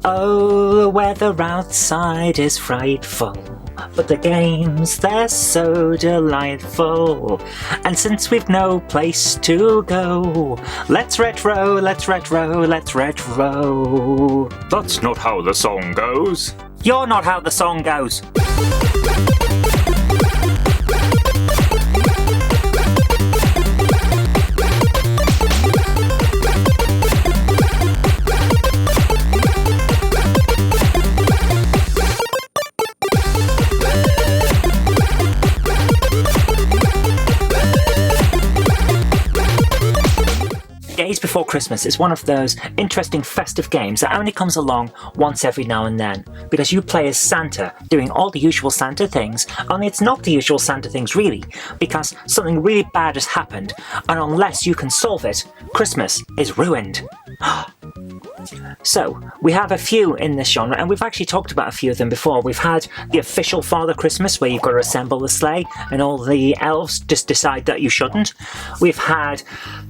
Oh, the weather outside is frightful, but the games, they're so delightful. And since we've no place to go, let's retro, let's retro, let's retro. That's not how the song goes. You're not how the song goes. Daze Before Christmas is one of those interesting festive games that only comes along once every now and then, because you play as Santa, doing all the usual Santa things, only it's not the usual Santa things really, because something really bad has happened, and unless you can solve it, Christmas is ruined. So, we have a few in this genre, and we've actually talked about a few of them before. We've had the official Father Christmas, where you've got to assemble the sleigh, and all the elves just decide that you shouldn't. We've had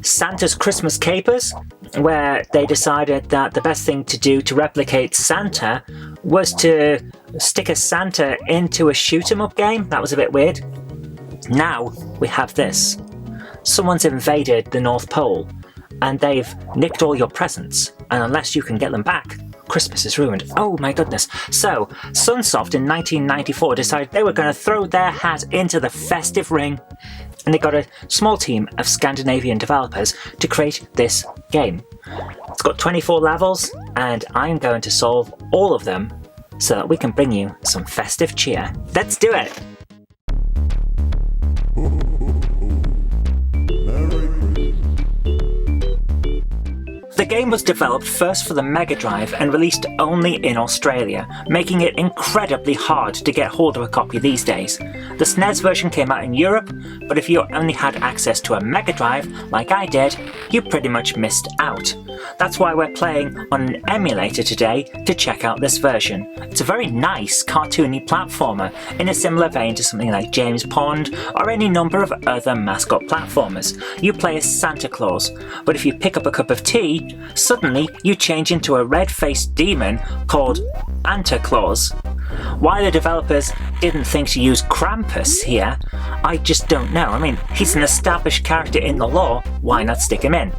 Santa's Christmas Capers, where they decided that the best thing to do to replicate Santa was to stick a Santa into a shoot-'em-up game. That was a bit weird. Now, we have this. Someone's invaded the North Pole, and they've nicked all your presents, and unless you can get them back, Christmas is ruined. Oh my goodness. So, Sunsoft in 1994 decided they were going to throw their hat into the festive ring, and they got a small team of Scandinavian developers to create this game. It's got 24 levels, and I'm going to solve all of them so that we can bring you some festive cheer. Let's do it! The game was developed first for the Mega Drive and released only in Australia, making it incredibly hard to get hold of a copy these days. The SNES version came out in Europe, but if you only had access to a Mega Drive, like I did, you pretty much missed out. That's why we're playing on an emulator today to check out this version. It's a very nice, cartoony platformer, in a similar vein to something like James Pond or any number of other mascot platformers. You play as Santa Claus, but if you pick up a cup of tea, suddenly you change into a red-faced demon called Anta Claus. Why the developers didn't think to use Krampus here, I just don't know. I mean, he's an established character in the lore, why not stick him in?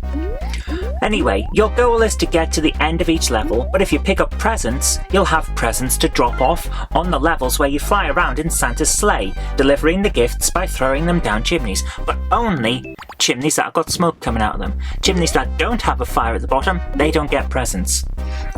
Anyway, your goal is to get to the end of each level, but if you pick up presents, you'll have presents to drop off on the levels where you fly around in Santa's sleigh, delivering the gifts by throwing them down chimneys, but only chimneys that have got smoke coming out of them. Chimneys that don't have a fire at the bottom, they don't get presents.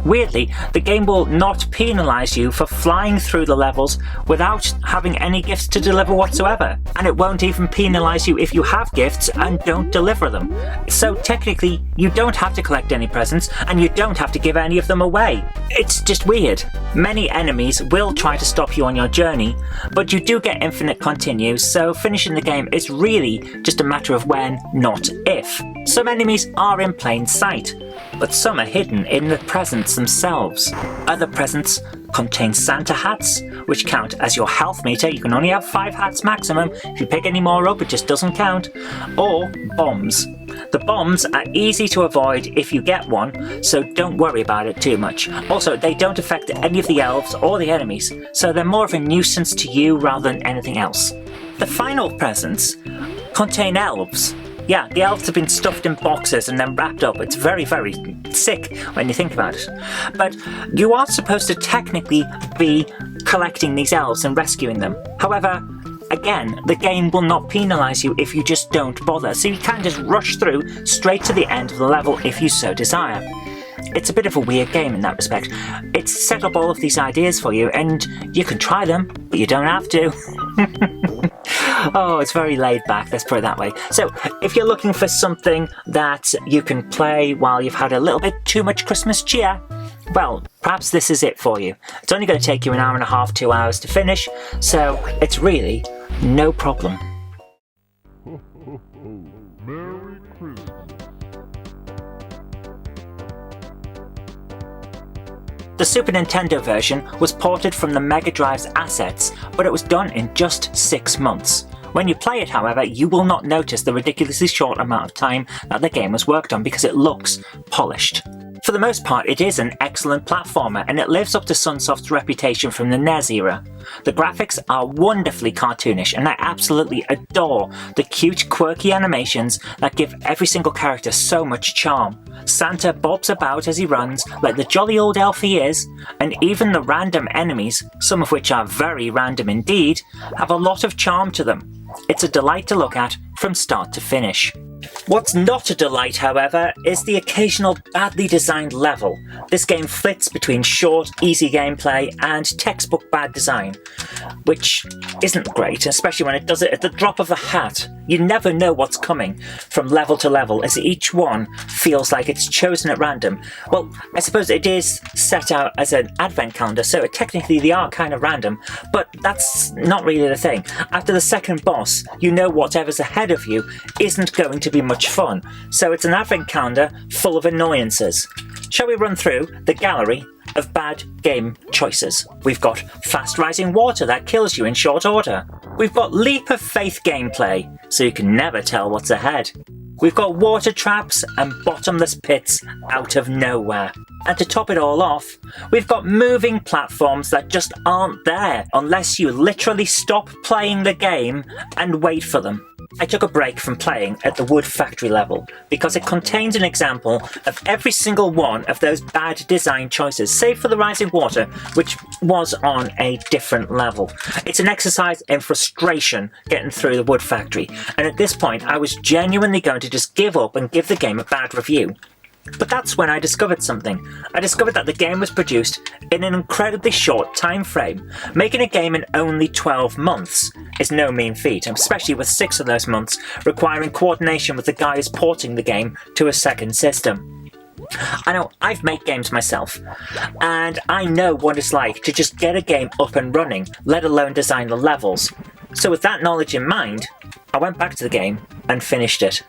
Weirdly, the game will not penalise you for flying through the levels without having any gifts to deliver whatsoever, and it won't even penalise you if you have gifts and don't deliver them. So technically, you don't have to collect any presents, and you don't have to give any of them away. It's just weird. Many enemies will try to stop you on your journey, but you do get infinite continues, so finishing the game is really just a matter of when, not if. Some enemies are in plain sight, but some are hidden in the presents themselves. Other presents contain Santa hats, which count as your health meter. You can only have 5 hats maximum. If you pick any more up, it just doesn't count. Or bombs. The bombs are easy to avoid if you get one, so don't worry about it too much. Also, they don't affect any of the elves or the enemies, so they're more of a nuisance to you rather than anything else. The final presents contain elves. Yeah, the elves have been stuffed in boxes and then wrapped up. It's very, very sick when you think about it. But you are supposed to technically be collecting these elves and rescuing them. However, again, the game will not penalise you if you just don't bother, so you can just rush through straight to the end of the level if you so desire. It's a bit of a weird game in that respect. It's set up all of these ideas for you, and you can try them, but you don't have to. Oh, it's very laid back, let's put it that way. So, if you're looking for something that you can play while you've had a little bit too much Christmas cheer, well, perhaps this is it for you. It's only going to take you an hour and a half, 2 hours to finish, so it's really no problem. Merry Christmas. The Super Nintendo version was ported from the Mega Drive's assets, but it was done in just 6 months. When you play it, however, you will not notice the ridiculously short amount of time that the game was worked on because it looks polished. For For the most part, it is an excellent platformer and it lives up to Sunsoft's reputation from the NES era. The graphics are wonderfully cartoonish and I absolutely adore the cute, quirky animations that give every single character so much charm. Santa bobs about as he runs like the jolly old elf he is, and even the random enemies, some of which are very random indeed, have a lot of charm to them. It's a delight to look at from start to finish. What's not a delight, however, is the occasional badly designed level. This game flits between short, easy gameplay and textbook bad design, which isn't great, especially when it does it at the drop of a hat. You never know what's coming from level to level, as each one feels like it's chosen at random. Well, I suppose it is set out as an advent calendar, so technically they are kind of random, but that's not really the thing. After the second boss, you know whatever's ahead of you isn't going to be much fun, so it's an advent calendar full of annoyances. Shall we run through the gallery of bad game choices? We've got fast rising water that kills you in short order. We've got leap of faith gameplay, so you can never tell what's ahead. We've got water traps and bottomless pits out of nowhere. And to top it all off, we've got moving platforms that just aren't there unless you literally stop playing the game and wait for them. I took a break from playing at the wood factory level because it contains an example of every single one of those bad design choices, save for the rising water, which was on a different level. It's an exercise in frustration getting through the wood factory, and at this point I was genuinely going to just give up and give the game a bad review. But that's when I discovered something. I discovered that the game was produced in an incredibly short time frame. Making a game in only 12 months is no mean feat, especially with 6 of those months requiring coordination with the guys porting the game to a second system. I know, I've made games myself, and I know what it's like to just get a game up and running, let alone design the levels. So with that knowledge in mind, I went back to the game and finished it.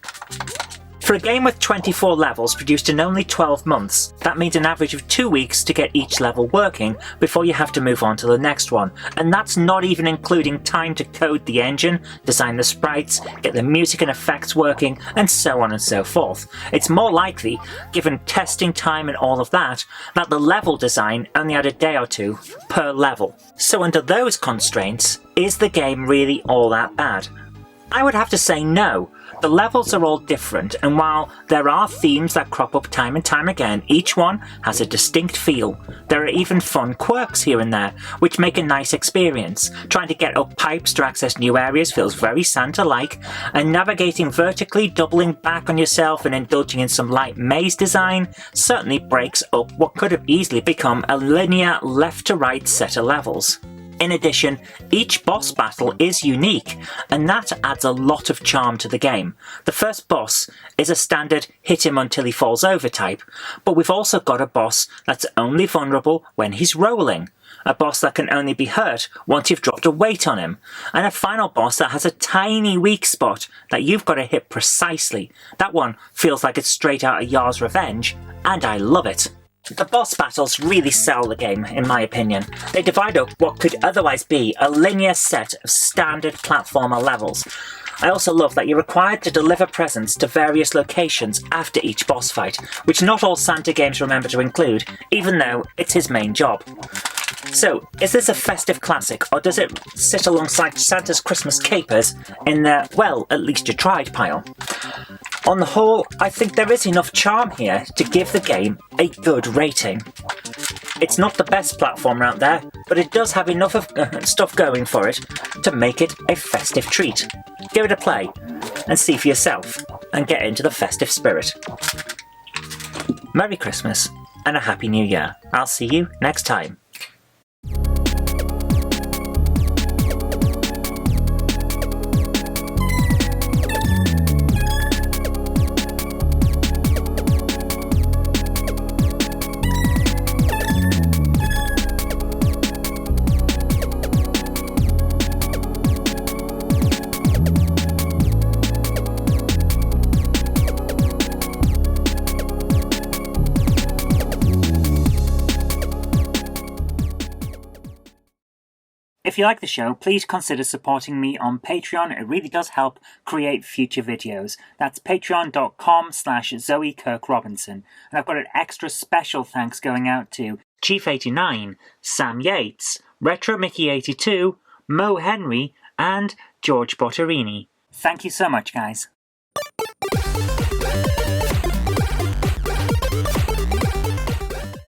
For a game with 24 levels produced in only 12 months, that means an average of 2 weeks to get each level working before you have to move on to the next one. And that's not even including time to code the engine, design the sprites, get the music and effects working, and so on and so forth. It's more likely, given testing time and all of that, that the level design only had a day or two per level. So under those constraints, is the game really all that bad? I would have to say no. The levels are all different, and while there are themes that crop up time and time again, each one has a distinct feel. There are even fun quirks here and there, which make a nice experience. Trying to get up pipes to access new areas feels very Santa-like, and navigating vertically, doubling back on yourself and indulging in some light maze design certainly breaks up what could have easily become a linear left-to-right set of levels. In addition, each boss battle is unique, and that adds a lot of charm to the game. The first boss is a standard hit him until he falls over type, but we've also got a boss that's only vulnerable when he's rolling, a boss that can only be hurt once you've dropped a weight on him, and a final boss that has a tiny weak spot that you've got to hit precisely. That one feels like it's straight out of Yar's Revenge, and I love it. The boss battles really sell the game, in my opinion. They divide up what could otherwise be a linear set of standard platformer levels. I also love that you're required to deliver presents to various locations after each boss fight, which not all Santa games remember to include, even though it's his main job. So, is this a festive classic, or does it sit alongside Santa's Christmas capers in the, well, at least you tried pile? On the whole, I think there is enough charm here to give the game a good rating. It's not the best platformer out there, but it does have enough of stuff going for it to make it a festive treat. Give it a play and see for yourself and get into the festive spirit. Merry Christmas and a Happy New Year. I'll see you next time. If you like the show, please consider supporting me on Patreon. It really does help create future videos. That's patreon.com/Zoe Kirk Robinson. And I've got an extra special thanks going out to Chief89, Sam Yates, Retro Mickey82, Mo Henry, and George Bortorini. Thank you so much, guys.